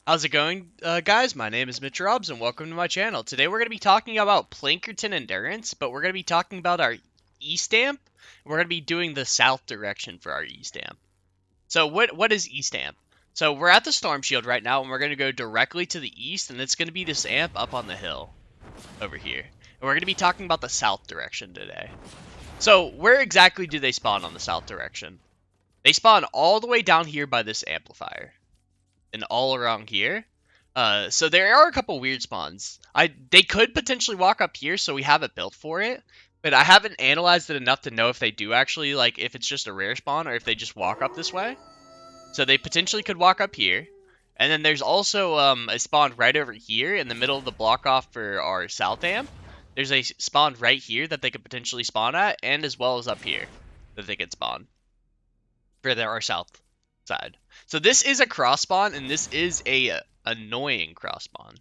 How's it going, guys? My name is Mitch Robs, and welcome to my channel. Today we're going to be talking about Plankerton Endurance, but we're going to be talking about our E-stamp. We're going to be doing the south direction for our E-stamp. So what is E-stamp? So we're at the Storm Shield right now, and we're going to go directly to the east, and it's going to be this amp up on the hill over here. And we're going to be talking about the south direction today. So where exactly do they spawn on the south direction? They spawn all the way down here by this amplifier and all around here. So there are a couple weird spawns. They could potentially walk up here, so we have it built for it. But I haven't analyzed it enough to know if they do actually, like, if it's just a rare spawn or if they just walk up this way. So they potentially could walk up here. And then there's also a spawn right over here in the middle of the block off for our south amp. There's a spawn right here that they could potentially spawn at, and as well as up here that they could spawn for our south side. So this is a cross spawn, and this is a annoying cross spawn.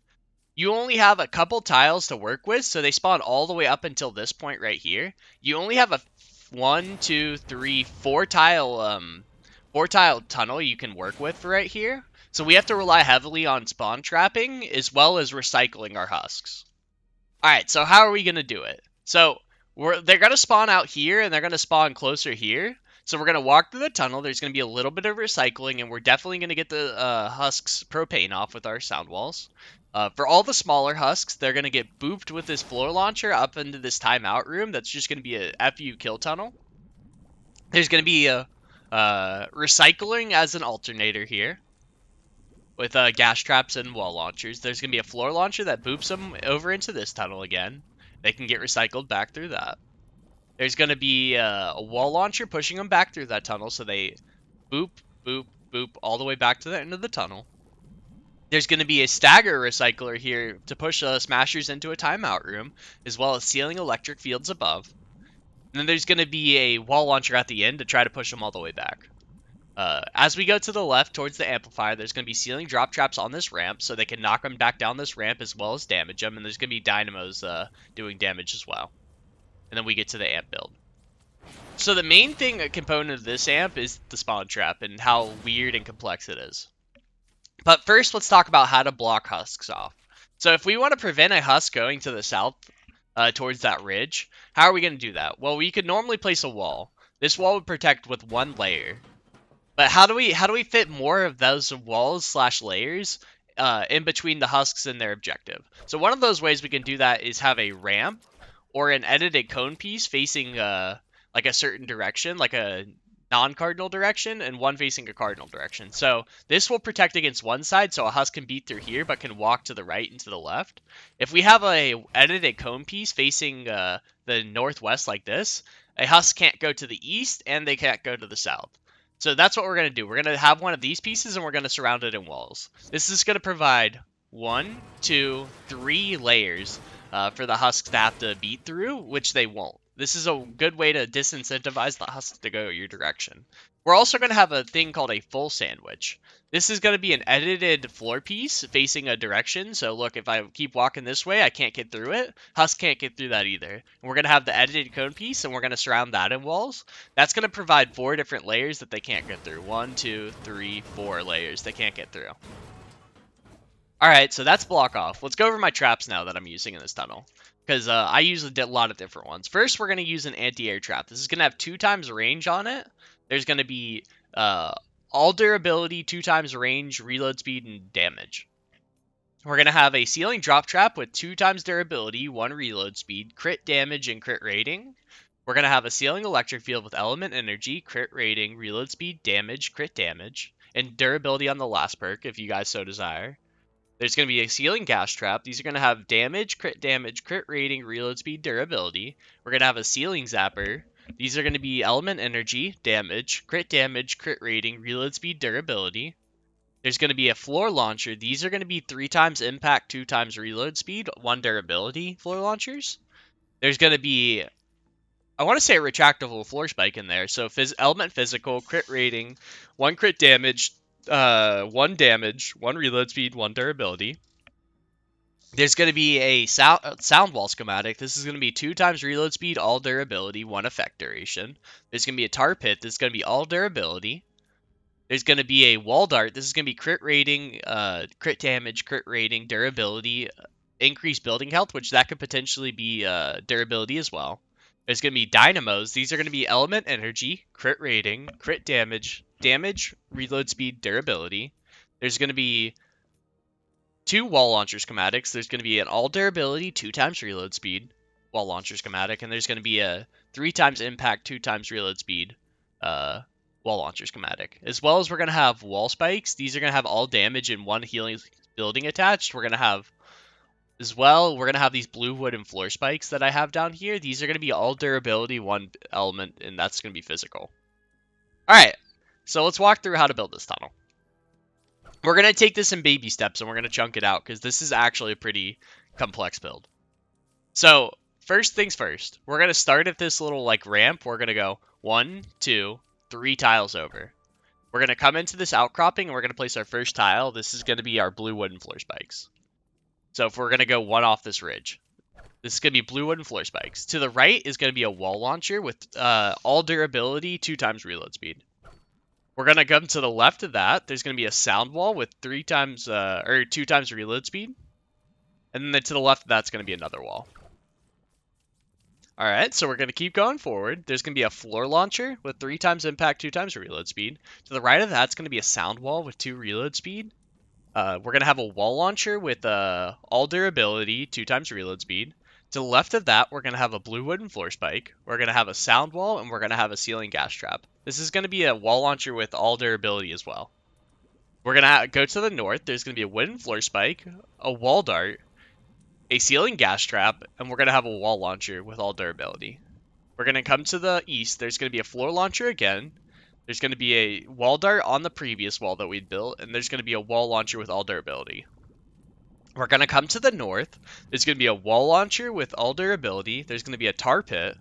You only have a couple tiles to work with, so they spawn all the way up until this point right here. You only have a 1, 2, 3, 4 tile tunnel you can work with for right here. So we have to rely heavily on spawn trapping as well as recycling our husks. Alright, so how are we going to do it? So they're going to spawn out here, and they're going to spawn closer here. So we're going to walk through the tunnel. There's going to be a little bit of recycling, and we're definitely going to get the husks propane off with our sound walls. For all the smaller husks, they're going to get booped with this floor launcher up into this timeout room. That's just going to be a FU kill tunnel. There's going to be a recycling as an alternator here with gas traps and wall launchers. There's going to be a floor launcher that boops them over into this tunnel again. They can get recycled back through that. There's going to be a wall launcher pushing them back through that tunnel, so they boop, boop, boop all the way back to the end of the tunnel. There's going to be a stagger recycler here to push smashers into a timeout room, as well as sealing electric fields above. And then there's going to be a wall launcher at the end to try to push them all the way back. As we go to the left towards the amplifier, there's going to be ceiling drop traps on this ramp, so they can knock them back down this ramp as well as damage them. And there's going to be dynamos doing damage as well. And then we get to the amp build. So the main component of this amp is the spawn trap and how weird and complex it is. But first, let's talk about how to block husks off. So if we want to prevent a husk going to the south towards that ridge, how are we going to do that? Well, we could normally place a wall. This wall would protect with one layer. But how do we fit more of those walls / layers in between the husks and their objective? So one of those ways we can do that is have a ramp or an edited cone piece facing like a certain direction, like a non-cardinal direction, and one facing a cardinal direction. So this will protect against one side, so a husk can beat through here, but can walk to the right and to the left. If we have a edited cone piece facing the northwest like this, a husk can't go to the east, and they can't go to the south. So that's what we're going to do. We're going to have one of these pieces, and we're going to surround it in walls. This is going to provide 1, 2, 3 layers for the husks to have to beat through, which they won't. This is a good way to disincentivize the husks to go your direction. We're also going to have a thing called a full sandwich. This is going to be an edited floor piece facing a direction. So look, if I keep walking this way, I can't get through it. Husk can't get through that either. And we're going to have the edited cone piece, and we're going to surround that in walls. That's going to provide 4 different layers that they can't get through. 1, 2, 3, 4 layers they can't get through. Alright, so that's block off. Let's go over my traps now that I'm using in this tunnel, because I use a lot of different ones. First, we're going to use an anti-air trap. This is going to have 2 times range on it. There's going to be all durability, 2 times range, reload speed, and damage. We're going to have a ceiling drop trap with 2 times durability, 1 reload speed, crit damage, and crit rating. We're going to have a ceiling electric field with element energy, crit rating, reload speed, damage, crit damage, and durability on the last perk if you guys so desire. There's going to be a ceiling gas trap. These are going to have damage, crit rating, reload speed, durability. We're going to have a ceiling zapper. These are going to be element energy, damage, crit rating, reload speed, durability. There's going to be a floor launcher. These are going to be 3 times impact, 2 times reload speed, 1 durability floor launchers. There's going to be, I want to say, a retractable floor spike in there. So element physical, crit rating, 1 crit damage, 1 damage, 1 reload speed, 1 durability. There's going to be a sound wall schematic. This is going to be 2 times reload speed, all durability, 1 effect duration. There's going to be a tar pit. This is going to be all durability. There's going to be a wall dart. This is going to be crit rating, crit damage, crit rating, durability, increased building health, which that could potentially be durability as well. There's going to be dynamos. These are going to be element energy, crit rating, crit damage, reload speed, durability. There's going to be 2 wall launcher schematics. There's going to be an all durability, 2 times reload speed wall launcher schematic, and there's going to be a 3 times impact, 2 times reload speed wall launcher schematic. As well as we're going to have wall spikes. These are going to have all damage and 1 healing building attached. We're going to have these blue wood and floor spikes that I have down here. These are going to be all durability, 1 element, and that's going to be physical. Alright, so let's walk through how to build this tunnel. We're going to take this in baby steps, and we're going to chunk it out, because this is actually a pretty complex build. So, first things first, we're going to start at this little ramp. We're going to go 1, 2, 3 tiles over. We're going to come into this outcropping, and we're going to place our first tile. This is going to be our blue wooden floor spikes. So if we're going to go 1 off this ridge, this is going to be blue wooden floor spikes. To the right is going to be a wall launcher with all durability, 2 times reload speed. We're going to come to the left of that. There's going to be a sound wall with 2 times reload speed. And then to the left of that's going to be another wall. Alright, so we're going to keep going forward. There's going to be a floor launcher with 3 times impact, 2 times reload speed. To the right of that's going to be a sound wall with 2 reload speed. We're going to have a wall launcher with all durability, 2 times reload speed. To the left of that, we're going to have a blue wooden floor spike. We're going to have a sound wall, and we're going to have a ceiling gas trap. This is going to be a wall launcher with all durability as well. We're going to go to the north. There's going to be a wooden floor spike, a wall dart, a ceiling gas trap, and we're going to have a wall launcher with all durability. We're going to come to the east. There's going to be a floor launcher again. There's going to be a wall dart on the previous wall that we'd built, and there's going to be a wall launcher with all durability. We're going to come to the north. There's going to be a wall launcher with all durability. There's going to be a tar pit.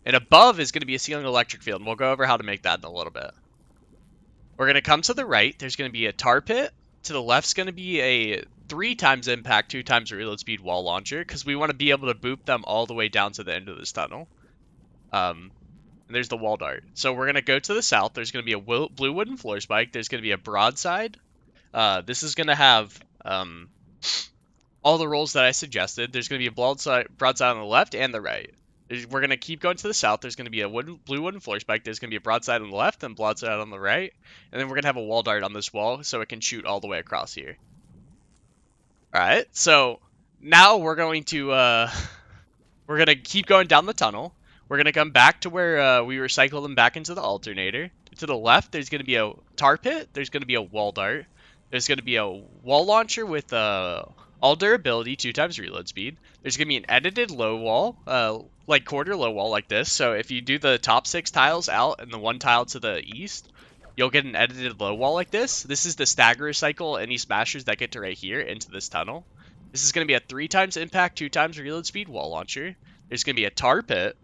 And above is going to be a ceiling electric field, and we'll go over how to make that in a little bit. We're going to come to the right. There's going to be a tar pit. To the left is going to be a 3 times impact, 2 times reload speed wall launcher, because we want to be able to boop them all the way down to the end of this tunnel. And there's the wall dart. So we're going to go to the south. There's going to be a blue wooden floor spike. There's going to be a broadside. This is going to have all the rolls that I suggested. There's going to be a broadside on the left and the right. We're going to keep going to the south. There's going to be a blue wooden floor spike. There's going to be a broadside on the left and broadside on the right. And then we're going to have a wall dart on this wall so it can shoot all the way across here. Alright, so now we're going to keep going down the tunnel. We're going to come back to where we recycle them back into the alternator. To the left, there's going to be a tar pit. There's going to be a wall dart. There's going to be a wall launcher with all durability, 2 times reload speed. There's going to be an edited low wall, like quarter low wall like this. So if you do the top 6 tiles out and the 1 tile to the east, you'll get an edited low wall like this. This is the stagger recycle any smashers that get to right here into this tunnel. This is going to be a 3 times impact, 2 times reload speed wall launcher. There's going to be a tar pit.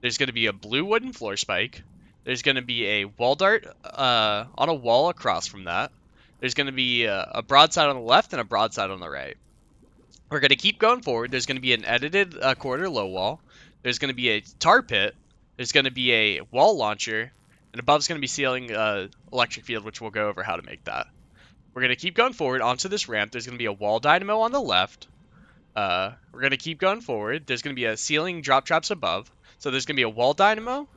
There's going to be a blue wooden floor spike. There's going to be a wall dart on a wall across from that. There's going to be a broadside on the left and a broadside on the right. We're going to keep going forward. There's going to be an edited quarter low wall. There's going to be a tar pit. There's going to be a wall launcher. And above is going to be ceiling electric field, which we'll go over how to make that. We're going to keep going forward onto this ramp. There's going to be a wall dynamo on the left. We're going to keep going forward. There's going to be a ceiling drop traps above. So there's going to be a wall dynamo.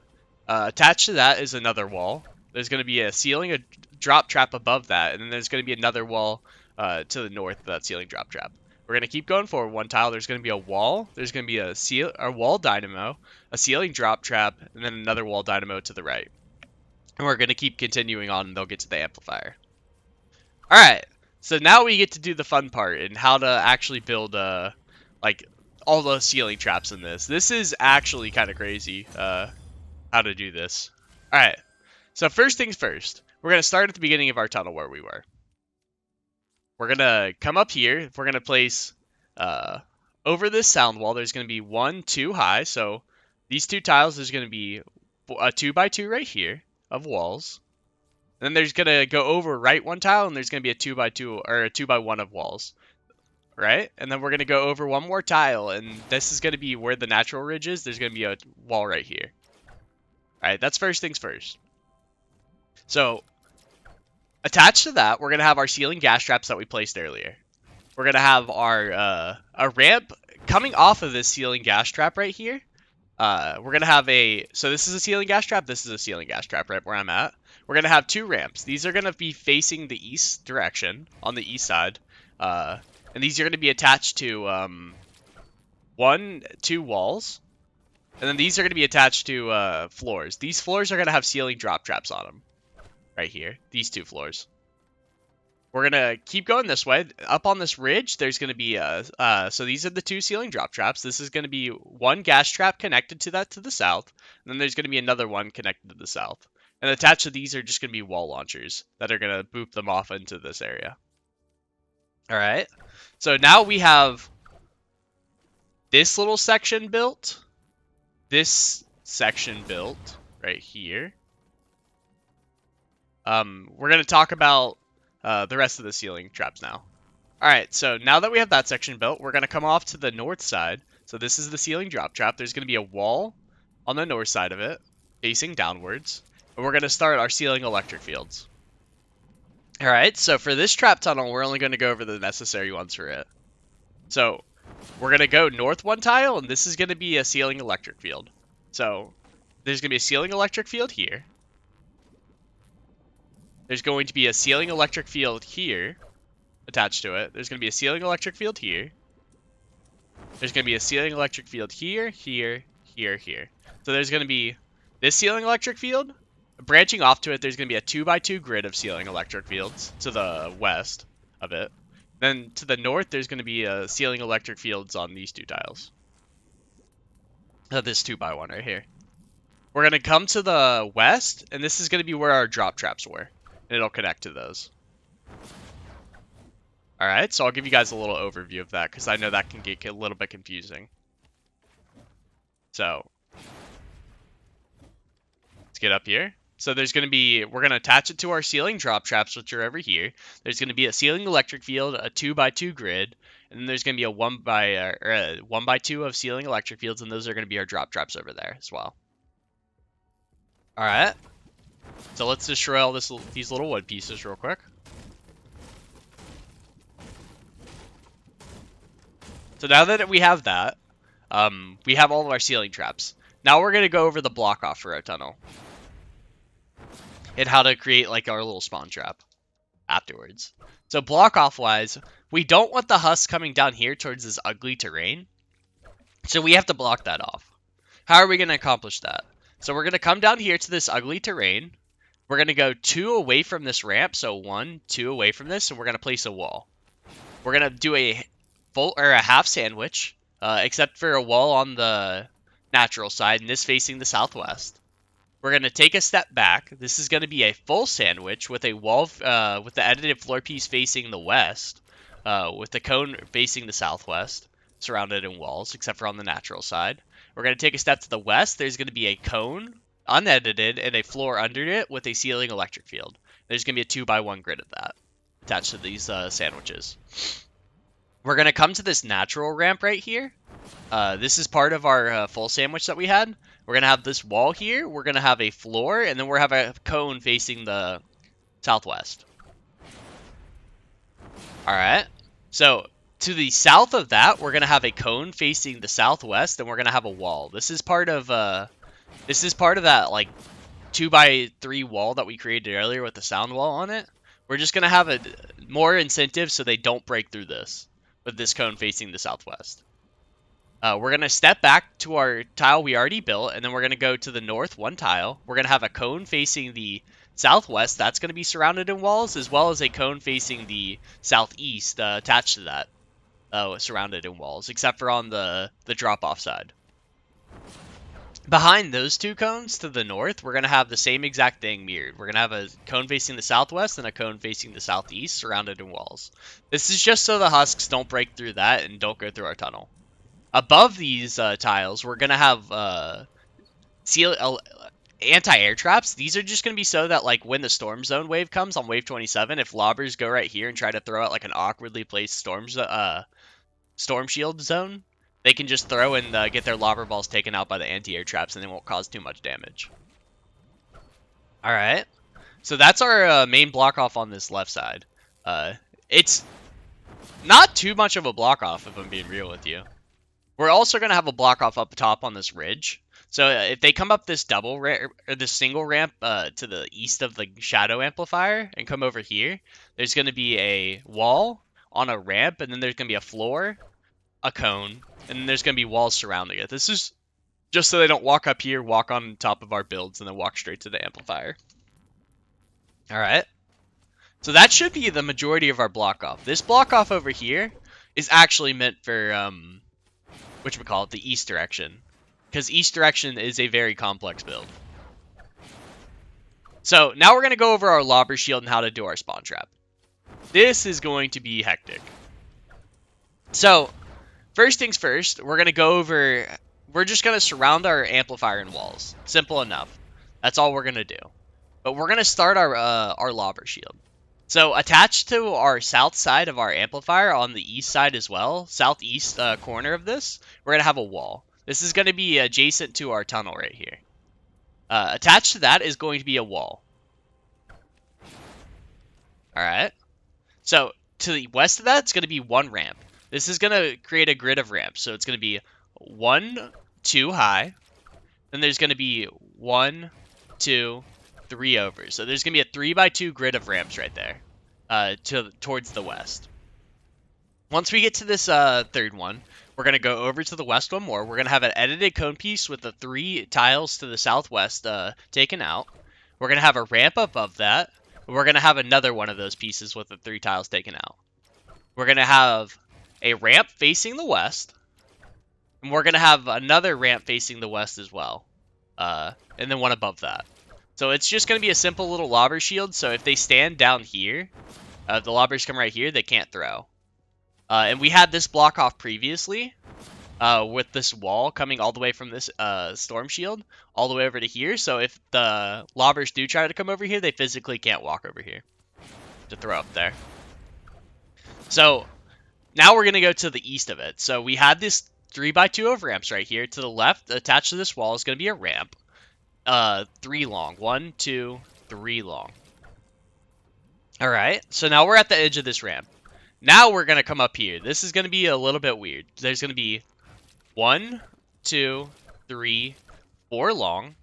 Attached to that is another wall. There's going to be a ceiling drop trap above that. And then there's going to be another wall to the north of that ceiling drop trap. We're going to keep going forward 1 tile. There's going to be a wall. There's going to be a wall dynamo, a ceiling drop trap, and then another wall dynamo to the right. And we're going to keep continuing on, and they'll get to the amplifier. Alright, so now we get to do the fun part and how to actually build, all the ceiling traps in this. This is actually kind of crazy, how to do this. Alright, so first things first. We're going to start at the beginning of our tunnel where we were. We're going to come up here. We're going to place, over this sound wall, there's going to be 1, 2 high. So these 2 tiles, there's going to be a 2x2 right here of walls. And then there's going to go over right 1 tile, and there's going to be a 2x2 or a 2x1 of walls. Right? And then we're going to go over 1 more tile, and this is going to be where the natural ridge is. There's going to be a wall right here. Alright, that's first things first. So Attached to that, we're going to have our ceiling gas traps that we placed earlier. We're going to have our a ramp coming off of this ceiling gas trap right here. We're going to have so this is a ceiling gas trap, this is a ceiling gas trap right where I'm at. We're going to have 2 ramps. These are going to be facing the east direction, on the east side. And these are going to be attached to 2 walls. And then these are going to be attached to floors. These floors are going to have ceiling drop traps on them. Right here. These 2 floors. We're going to keep going this way. Up on this ridge, there's going to be, so these are the 2 ceiling drop traps. This is going to be 1 gas trap connected to that to the south. And then there's going to be another one connected to the south. And attached to these are just going to be wall launchers that are going to boop them off into this area. Alright. So now we have this little section built. This section built right here. We're going to talk about the rest of the ceiling traps now. Alright, so now that we have that section built, we're going to come off to the north side. So this is the ceiling drop trap. There's going to be a wall on the north side of it, facing downwards. And we're going to start our ceiling electric fields. Alright, so for this trap tunnel, we're only going to go over the necessary ones for it. So we're going to go north 1 tile, and this is going to be a ceiling electric field. So there's going to be a ceiling electric field here. There's going to be a ceiling electric field here attached to it. There's going to be a ceiling electric field here. There's going to be a ceiling electric field here, here, here, here. So there's going to be this ceiling electric field. Branching off to it, there's going to be a 2x2 grid of ceiling electric fields to the west of it. Then to the north, there's going to be a ceiling electric fields on these 2 tiles. This 2x1 right here. We're going to come to the west, and this is going to be where our drop traps were. And it'll connect to those. Alright, so I'll give you guys a little overview of that, because I know that can get a little bit confusing. So, let's get up here. So there's going to be, we're going to attach it to our ceiling drop traps, which are over here. There's going to be a ceiling electric field, a 2x2 grid, and then there's going to be a 1x2 of ceiling electric fields, and those are going to be our drop traps over there as well. Alright. So let's destroy all these little wood pieces real quick. So now that we have that, we have all of our ceiling traps. Now we're going to go over the block off for our tunnel. And how to create like our little spawn trap afterwards. So block off wise, we don't want the husks coming down here towards this ugly terrain. So we have to block that off. How are we going to accomplish that? So we're going to come down here to this ugly terrain. We're going to go 2 away from this ramp. So 1, 2 away from this, and we're going to place a wall. We're going to do a full or a half sandwich, except for a wall on the natural side, and this facing the southwest. We're going to take a step back. This is going to be a full sandwich with a wall, with the edited floor piece facing the west, with the cone facing the southwest, surrounded in walls, except for on the natural side. We're going to take a step to the west. There's going to be a cone, unedited, and a floor under it with a ceiling electric field. There's going to be a 2x1 grid of that attached to these sandwiches. We're going to come to this natural ramp right here. This is part of our full sandwich that we had. We're going to have this wall here. We're going to have a floor, and then we're going to have a cone facing the southwest. Alright. So, to the south of that, we're going to have a cone facing the southwest, and we're going to have a wall. This is part of that, like, 2x3 wall that we created earlier with the sound wall on it. We're just going to have more incentive so they don't break through this, with this cone facing the southwest. We're going to step back to our tile we already built, and then we're going to go to the north 1 tile. We're going to have a cone facing the southwest. That's going to be surrounded in walls, as well as a cone facing the southeast attached to that, surrounded in walls, except for on the drop-off side. Behind those 2 cones to the north, we're going to have the same exact thing mirrored. We're going to have a cone facing the southwest and a cone facing the southeast, surrounded in walls. This is just so the husks don't break through that and don't go through our tunnel. Above these tiles, we're going to have anti-air traps. These are just going to be so that, like, when the storm zone wave comes on wave 27, if lobbers go right here and try to throw out, like, an awkwardly placed storm shield zone, they can just throw and get their lobber balls taken out by the anti-air traps, and they won't cause too much damage. Alright. So that's our main block off on this left side. It's not too much of a block off, if I'm being real with you. We're also going to have a block off up top on this ridge. So if they come up this double ramp or this single ramp to the east of the shadow amplifier and come over here, there's going to be a wall on a ramp, and then there's going to be a floor, a cone, and then there's going to be walls surrounding it. This is just so they don't walk up here, walk on top of our builds, and then walk straight to the amplifier. All right. So that should be the majority of our block off. This block off over here is actually meant for whatchamacallit, the east direction. Because east direction is a very complex build. So now we're going to go over our lobber shield and how to do our spawn trap. This is going to be hectic. So first things first, we're going to go over, we're just going to surround our amplifier and walls. Simple enough. That's all we're going to do. But we're going to start our lobber shield. So attached to our south side of our amplifier on the east side as well, southeast corner of this, we're going to have a wall. This is going to be adjacent to our tunnel right here. Attached to that is going to be a wall. Alright. So to the west of that, it's going to be one ramp. This is going to create a grid of ramps. So it's going to be 1, 2 high. Then there's going to be 1, 2, 3 over. So there's going to be a 3x2 grid of ramps right there towards the west. Once we get to this third one, we're going to go over to the west one more. We're going to have an edited cone piece with the 3 tiles to the southwest taken out. We're going to have a ramp above that. We're going to have another one of those pieces with the 3 tiles taken out. We're going to have a ramp facing the west. And we're going to have another ramp facing the west as well. And then one above that. So it's just going to be a simple little lobber shield. So if they stand down here, the lobbers come right here, they can't throw. And we had this block off previously with this wall coming all the way from this storm shield all the way over to here. So if the lobbers do try to come over here, they physically can't walk over here to throw up there. So now we're going to go to the east of it. So we had this 3x2 of ramps right here. To the left, attached to this wall, is going to be a ramp. 3 long. 1, 2, 3 long. Alright, so now we're at the edge of this ramp. Now we're going to come up here. This is going to be a little bit weird. There's going to be 1, 2, 3, 4 long.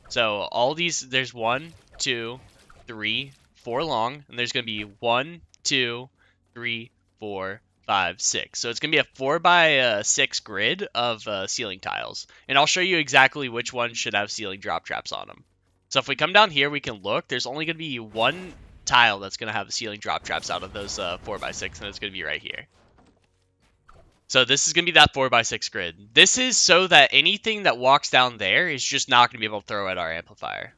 So all these, there's 1, 2, 3, 4 long. And there's going to be 1, 2, 3, 4, 5, 6. So it's going to be a 4x6 grid of ceiling tiles. And I'll show you exactly which ones should have ceiling drop traps on them. So if we come down here, we can look. There's only going to be one tile that's going to have the ceiling drop traps out of those 4x6, and it's going to be right here. So this is going to be that 4x6 grid. This is so that anything that walks down there is just not going to be able to throw at our amplifier.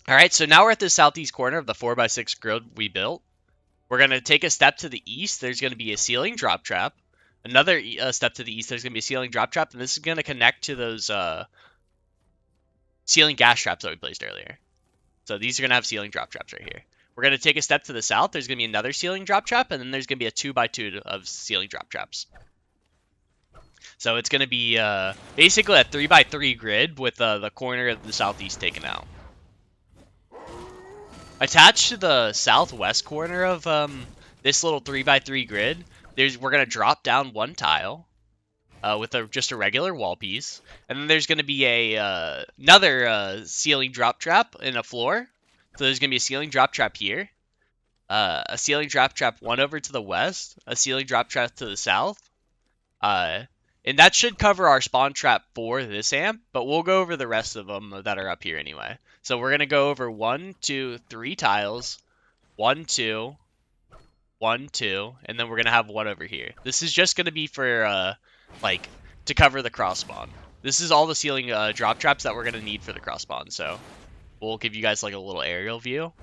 Alright, so now we're at the southeast corner of the 4x6 grid we built. We're going to take a step to the east. There's going to be a ceiling drop trap. Another step to the east, there's going to be a ceiling drop trap, and this is going to connect to those ceiling gas traps that we placed earlier. So these are going to have ceiling drop traps right here. We're going to take a step to the south. There's going to be another ceiling drop trap, and then there's going to be a 2x2 of ceiling drop traps. So it's going to be basically a 3x3 grid with the corner of the southeast taken out. Attached to the southwest corner of this little 3x3 grid, we're going to drop down one tile with just a regular wall piece. And then there's going to be another ceiling drop trap in a floor. So there's going to be a ceiling drop trap here. A ceiling drop trap one over to the west. A ceiling drop trap to the south. And that should cover our spawn trap for this amp. But we'll go over the rest of them that are up here anyway. So we're going to go over 1, 2, 3 tiles. 1, 2. 1, 2. And then we're going to have one over here. This is just going to be for, to cover the cross spawn. This is all the ceiling drop traps that we're going to need for the cross spawn. So we'll give you guys, a little aerial view.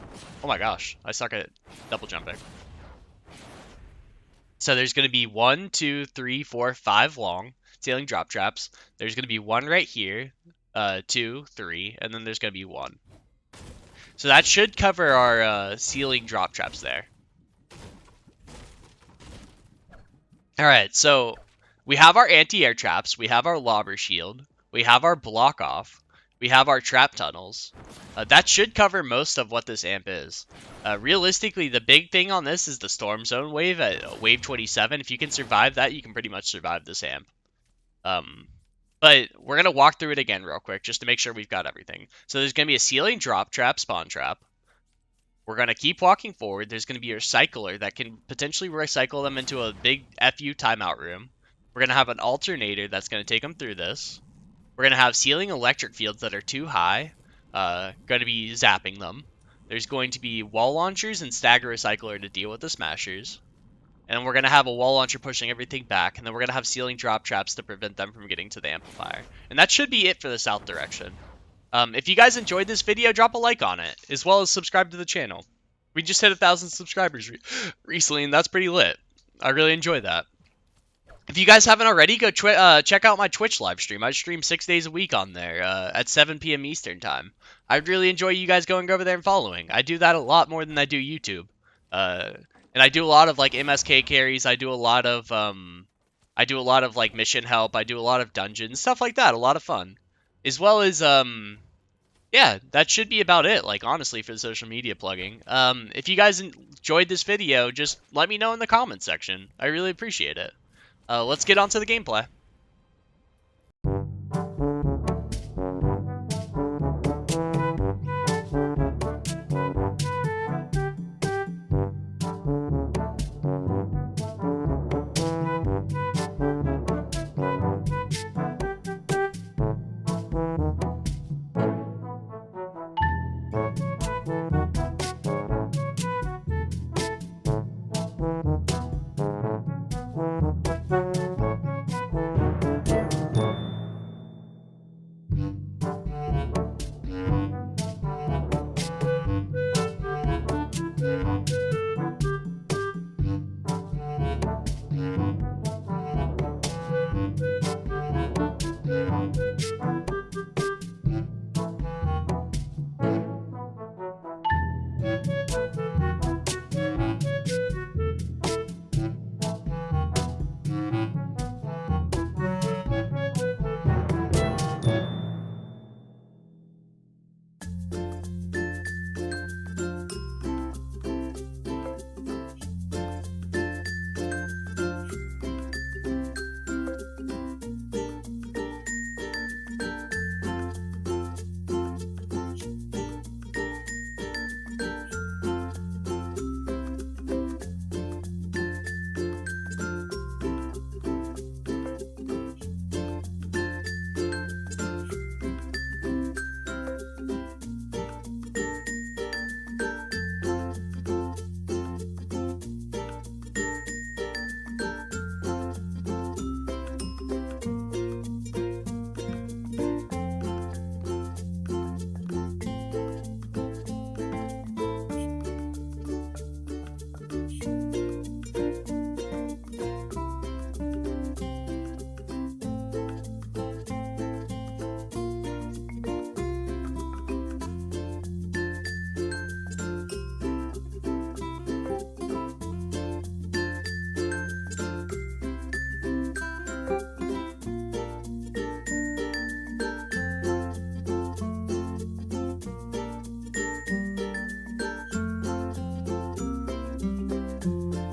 Oh my gosh. I suck at double jumping. So there's going to be 1, 2, 3, 4, 5 long ceiling drop traps. There's going to be one right here. 2, 3, and then there's going to be 1. So that should cover our ceiling drop traps there. Alright, so we have our anti-air traps, we have our lobber shield, we have our block off, We have our trap tunnels. That should cover most of what this amp is. Realistically, the big thing on this is the storm zone wave at wave 27. If you can survive that, you can pretty much survive this amp. But we're going to walk through it again real quick just to make sure we've got everything. So there's going to be a ceiling drop trap, spawn trap. We're going to keep walking forward. There's going to be a recycler that can potentially recycle them into a big FU timeout room. We're going to have an alternator that's going to take them through this. We're going to have ceiling electric fields that are too high. Going to be zapping them. There's going to be wall launchers and stagger recycler to deal with the smashers. And we're going to have a wall launcher pushing everything back. And then we're going to have ceiling drop traps to prevent them from getting to the amplifier. And that should be it for the south direction. If you guys enjoyed this video, drop a like on it, as well as subscribe to the channel. We just hit 1,000 subscribers recently, and that's pretty lit. I really enjoy that. If you guys haven't already, go check out my Twitch live stream. I stream 6 days a week on there at 7 p.m. Eastern time. I'd really enjoy you guys going over there and following. I do that a lot more than I do YouTube. And I do a lot of like MSK carries. I do a lot of like mission help. I do a lot of dungeons, stuff like that. A lot of fun. As well as, yeah, that should be about it, like, honestly, for the social media plugging. If you guys enjoyed this video, just let me know in the comments section. I really appreciate it. Let's get on to the gameplay.